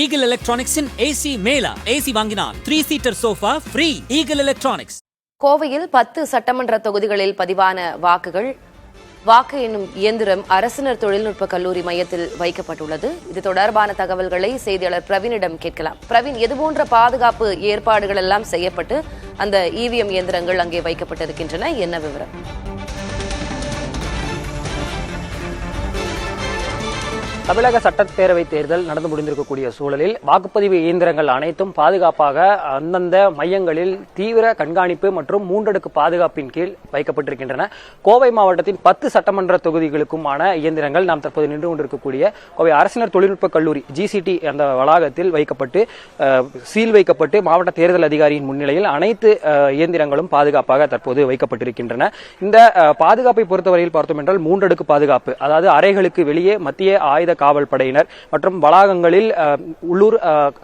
Eagle எலக்ட்ரானிக்ஸின் AC மேலா. AC வாங்கினால் 3 seater sofa free. Eagle electronics. கோவையில் 10 சட்டமன்ற தொகுதிகளில் பதிவான வாக்கு எண்ணும் இயந்திரம் அரசினர் தொழில்நுட்ப கல்லூரி மையத்தில் வைக்கப்பட்டுள்ளது. இது தொடர்பான தகவல்களை செய்தியாளர் பிரவீனிடம் கேட்கலாம். பிரவீன், எதுபோன்ற பாதுகாப்பு ஏற்பாடுகள் எல்லாம் செய்யப்பட்டு அந்த இவிஎம் இயந்திரங்கள் அங்கே வைக்கப்பட்டிருக்கின்றன, என்ன விவரம்? தமிழக சட்டப்பேரவை தேர்தல் நடந்து முடிந்திருக்கக்கூடிய சூழலில் வாக்குப்பதிவு இயந்திரங்கள் அனைத்தும் பாதுகாப்பாக அந்தந்த மையங்களில் தீவிர கண்காணிப்பு மற்றும் 3 அடுக்கு பாதுகாப்பின் கீழ் வைக்கப்பட்டிருக்கின்றன. கோவை மாவட்டத்தின் 10 சட்டமன்ற தொகுதிகளுக்குமான இயந்திரங்கள் நாம் தற்போது நின்று கொண்டிருக்கக்கூடிய கோவை அரசினர் தொழில்நுட்ப கல்லூரி GCT அந்த வளாகத்தில் வைக்கப்பட்டு சீல் வைக்கப்பட்டு மாவட்ட தேர்தல் அதிகாரியின் முன்னிலையில் அனைத்து இயந்திரங்களும் பாதுகாப்பாக தற்போது வைக்கப்பட்டிருக்கின்றன. இந்த பாதுகாப்பை பொறுத்தவரையில் பார்த்தோம் என்றால் 3 அடுக்கு பாதுகாப்பு, அதாவது அறைகளுக்கு வெளியே மத்திய ஆயுத காவல் படையினர் மற்றும் வளாகங்களில் உள்ளூர்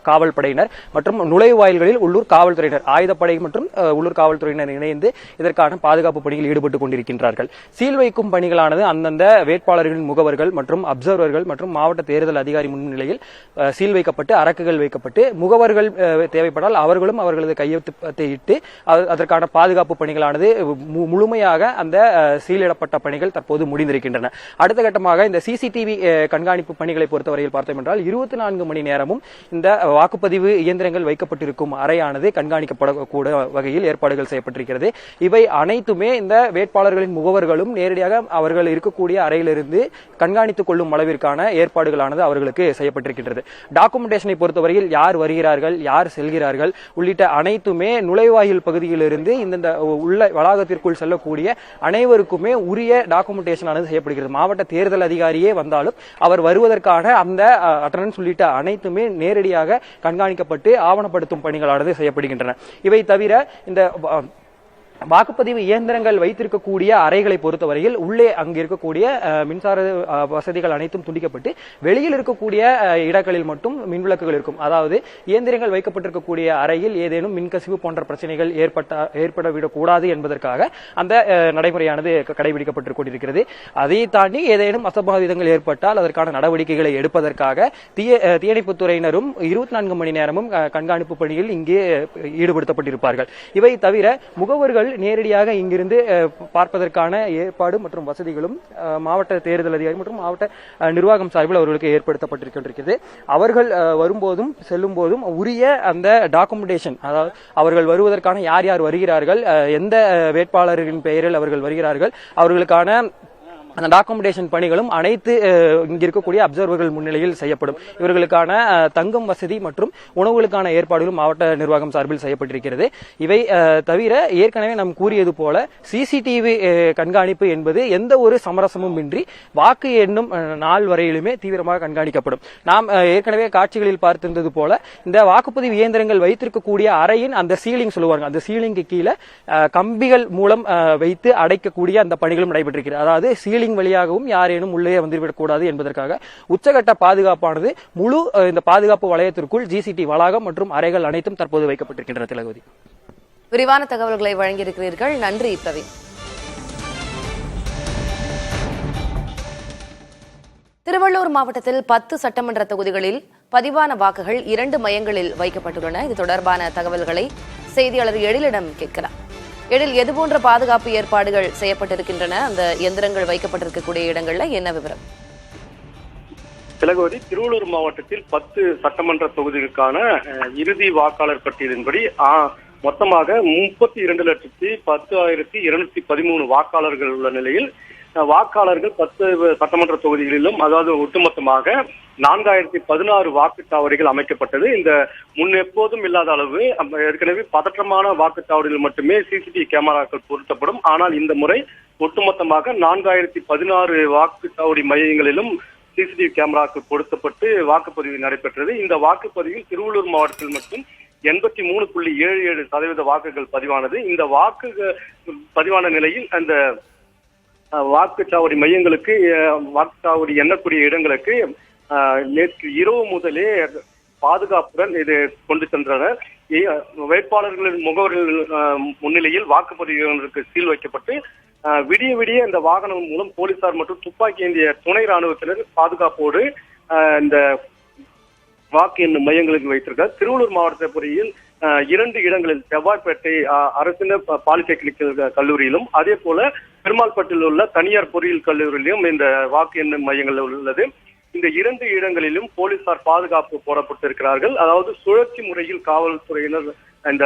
காவல் படையினர் மற்றும் நுழைவாயில்களில் உள்ளூர் காவல்துறையினர், ஆயுதப்படை மற்றும் உள்ளூர் காவல்துறையினர் இணைந்து இதற்கான பாதுகாப்பு பணியில் ஈடுபட்டுக் கொண்டிருக்கின்றார்கள். சீல் வைக்கும் பணிகளானது அந்தந்த வேட்பாளர்களின் முகவர்கள் மற்றும் அப்சர்வர்கள் மற்றும் மாவட்ட தேர்தல் அதிகாரி முன்னிலையில் சீல் வைக்கப்பட்டு அரக்குகள் வைக்கப்பட்டு முகவர்கள் தேவைப்படால் அவர்களும் அவர்களது கையெழுத்தை இட்டு அதற்கான பாதுகாப்பு பணிகளானது முழுமையாக அந்த சீலிடப்பட்ட பணிகள் தற்போது முடிந்திருக்கின்றன. அடுத்த கட்டமாக இந்த CCTV கண்காணிப்பு பணிகளை பொறுத்தவரையில் பார்த்தோம் என்றால் 24 மணி நேரமும் இந்த வாக்குப்பதிவு இயந்திரங்கள் வைக்கப்பட்டிருக்கும் அறையானது கண்காணிக்கப்படக்கூடிய வகையில் ஏற்பாடுகள் செய்யப்பட்டிருக்கிறது. இவை அனைத்துமே இந்த வேட்பாளர்களின் முகவர்களும் நேரடியாக அவர்கள் இருக்கக்கூடிய அறையிலிருந்து கண்காணித்துக் கொள்ளும் அளவிற்கான ஏற்பாடுகளானது அவர்களுக்கு செய்யப்பட்டிருக்கின்றது. டாக்குமெண்டேஷனை பொறுத்தவரையில் யார் வருகிறார்கள், யார் செல்கிறார்கள் உள்ளிட்ட அனைத்துமே நுழைவாயில் பகுதியிலிருந்து இந்த உள்ள வளாகத்திற்குள் செல்லக்கூடிய அனைவருக்குமே உரிய டாக்குமெண்டேஷன் ஆனது செய்யப்படுகிறது. மாவட்ட தேர்தல் அதிகாரியே வந்தாலும் அவர் வருவதற்கான அந்த அட்டெண்டன்ஸ் உள்ளிட்ட அனைத்துமே நேரடியாக கண்காணிக்கப்பட்டு ஆவணப்படுத்தும் பணிகளானது செய்யப்படுகின்றன. இவை தவிர இந்த வாக்குப்பதிவு இயந்திரங்கள் வைத்திருக்கக்கூடிய அறைகளை பொறுத்தவரையில் உள்ளே அங்கு இருக்கக்கூடிய மின்சார வசதிகள் அனைத்தும் துண்டிக்கப்பட்டு வெளியில் இருக்கக்கூடிய இடங்களில் மட்டும் மின்விளக்குகள் இருக்கும். அதாவது இயந்திரங்கள் வைக்கப்பட்டிருக்கக்கூடிய அறையில் ஏதேனும் மின்கசிவு போன்ற பிரச்சனைகள் ஏற்படவிடக்கூடாது என்பதற்காக அந்த நடைமுறையானது கடைபிடிக்கப்பட்டுக் கொண்டிருக்கிறது. அதை தாண்டி ஏதேனும் அசம்பாவிதங்கள் ஏற்பட்டால் அதற்கான நடவடிக்கைகளை எடுப்பதற்காக தீயணைப்புத்துறையினரும் 24 மணி நேரமும் கண்காணிப்பு பணியில் இங்கே ஈடுபடுத்தப்பட்டிருப்பார்கள். இவை தவிர முகவர்கள் நேரடியாக இங்கிருந்து பார்ப்பதற்கான ஏற்பாடு மற்றும் வசதிகளும் மாவட்ட தேர்தல் அதிகாரி மற்றும் மாவட்ட நிர்வாகம் சார்பில் அவர்களுக்கு ஏற்படுத்தப்பட்டிருக்கின்றது. அவர்கள் வரும்போதும் செல்லும் போதும் உரிய அந்த டாக்குமெண்டேஷன், அதாவது அவர்கள் வருவதற்கான யார் யார் வருகிறார்கள், எந்த வேட்பாளரின் பெயரில் அவர்கள் வருகிறார்கள், அவர்களுக்கான அந்த டாக்குமெண்டேஷன் பணிகளும் அனைத்து இங்க இருக்கக்கூடிய அப்சர்வர்கள் முன்னிலையில் செய்யப்படும். இவர்களுக்கான தங்கும் வசதி மற்றும் உணவுகளுக்கான ஏற்பாடுகளும் மாவட்ட நிர்வாகம் சார்பில் செய்யப்பட்டிருக்கிறது. இவை தவிர ஏற்கனவே நாம் கூறியது போல CCTV கண்காணிப்பு என்பது எந்த ஒரு சமரசமும் இன்றி வாக்கு எண்ணும் நாள் வரையிலுமே தீவிரமாக கண்காணிக்கப்படும். நாம் ஏற்கனவே காட்சிகளில் பார்த்திருந்தது போல இந்த வாக்குப்பதிவு இயந்திரங்கள் வைத்திருக்கக்கூடிய அறையின் அந்த சீலிங் சொல்லுவாங்க, அந்த சீலிங்கு கீழே கம்பிகள் மூலம் வைத்து அடைக்கக்கூடிய அந்த பணிகளும் நடைபெற்றிருக்கிறது. அதாவது சீலிங் வழியாகவும் யாரேனும் உள்ளே வந்துவிடக் கூடாது என்பதற்காக உச்சகட்ட பாதுகாப்பானது முழு இந்த பாதுகாப்பு வளையத்திற்குள் GCT வளாகம் மற்றும் அறைகள் அனைத்தும் தற்போது வைக்கப்பட்டிருக்கின்றன. திலகவதி, விரிவான தகவல்களை வழங்கியிருக்கிறீர்கள். நன்றி பிரவீன். திருவள்ளூர் மாவட்டத்தில் 10 சட்டமன்ற தொகுதிகளில் பதிவான வாக்குகள் 2 மையங்களில் வைக்கப்பட்டுள்ளன. இது தொடர்பான தகவல்களை செய்தியாளர் எழிலிடம் கேட்கலாம். எழில், எதுபோன்ற பாதுகாப்பு ஏற்பாடுகள் செய்யப்பட்டிருக்கின்றன? அந்த எந்திரங்கள் வைக்கப்பட்டிருக்கக்கூடிய இடங்கள்ல என்ன விவரம்? திலகவதி, திருவள்ளூர் மாவட்டத்தில் 10 சட்டமன்ற தொகுதிகளுக்கான இறுதி வாக்காளர் பட்டியலின்படி மொத்தமாக 32,10,213 வாக்காளர்கள் உள்ள நிலையில் வாக்காளர்கள் 10 சட்டமன்ற தொகுதிகளிலும், அதாவது ஒட்டுமொத்தமாக 4016 வாக்குச்சாவடிகள் அமைக்கப்பட்டது. இந்த முன் எப்போதும் இல்லாத அளவு ஏற்கனவே பதற்றமான வாக்குச்சாவடிகள் மட்டுமே CCTV கேமராக்கள் பொருத்தப்படும். ஆனால் இந்த முறை ஒட்டுமொத்தமாக 4016 வாக்குச்சாவடி மையங்களிலும் CCTV கேமராக்கள் பொருத்தப்பட்டு வாக்குப்பதிவு நடைபெற்றது. இந்த வாக்குப்பதிவில் திருவள்ளூர் மாவட்டத்தில் மட்டும் 83.77% வாக்குகள் பதிவானது. இந்த பதிவான நிலையில் அந்த வாக்குச்சாவடி மையங்களுக்கு, வாக்குச்சாவடி எண்ணக்கூடிய இடங்களுக்கு நேற்று இரவு முதலே பாதுகாப்புடன் இது கொண்டு சென்றனர். வேட்பாளர்களின் முகவர்கள் முன்னிலையில் வாக்குப்பதிவுகளுக்கு சீல் வைக்கப்பட்டு விடிய விடிய இந்த வாகனம் மூலம் போலீசார் மற்றும் துப்பாக்கி ஏந்திய துணை ராணுவத்தினர் பாதுகாப்போடு இந்த வாக்கு எண்ணும் மையங்களுக்கு வைத்திருக்கார். திருவள்ளூர் மாவட்டத்தை பொறுத்தவரையில் 2 இடங்களில் செவ்வாய்ப்பேட்டை அரசின பாலிடெக்னிக் கல்லூரியிலும் அதே போல பெருமாள்பட்டில் உள்ள தனியார் பொறியியல் கல்லூரியிலும் இந்த வாக்கு எண்ணும் மையங்கள் உள்ளது. இந்த 2 இடங்களிலும் போலீசார் பாதுகாப்பு போடப்பட்டிருக்கிறார்கள். அதாவது சுழற்சி முறையில் காவல்துறையினர் இந்த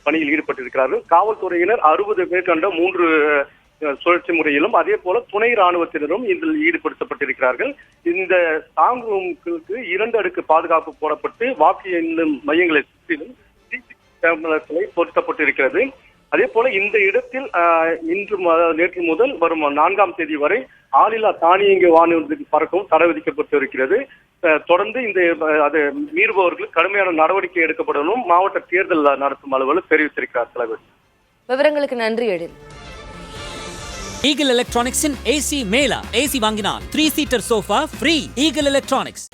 பணியில் ஈடுபட்டிருக்கிறார்கள். காவல்துறையினர் 60 பேர் கொண்ட 3 சுழற்சி முறையிலும் அதே போல துணை ராணுவத்தினரும் இதில் ஈடுபடுத்தப்பட்டிருக்கிறார்கள். இந்த ஸ்ட்ராங் ரூம்களுக்கு 2 அடுக்கு பாதுகாப்பு போடப்பட்டு வாக்கு எண்ணும் மையங்களை சுற்றிலும் கேமராக்களை பொருத்தப்பட்டிருக்கிறது. அதே போல இந்த இடத்தில் நேற்று முதல் வரும் 4ஆம் தேதி வரை ஆளில்லா தானியங்கி வானூர்திக்கு பறக்கவும் தடை விதிக்கப்பட்டிருக்கிறது. தொடர்ந்து அதை மீறுபவர்களுக்கு கடுமையான நடவடிக்கை எடுக்கப்படணும் மாவட்ட தேர்தல் நடத்தும் அலுவலர் தெரிவித்திருக்கிறார். தலைவர், விவரங்களுக்கு நன்றி. எழில். ஈகிள் எலக்ட்ரானிக்ஸின் ஏசி மேலா. ஏசி வாங்கினால் 3 seater sofa free. Eagle electronics.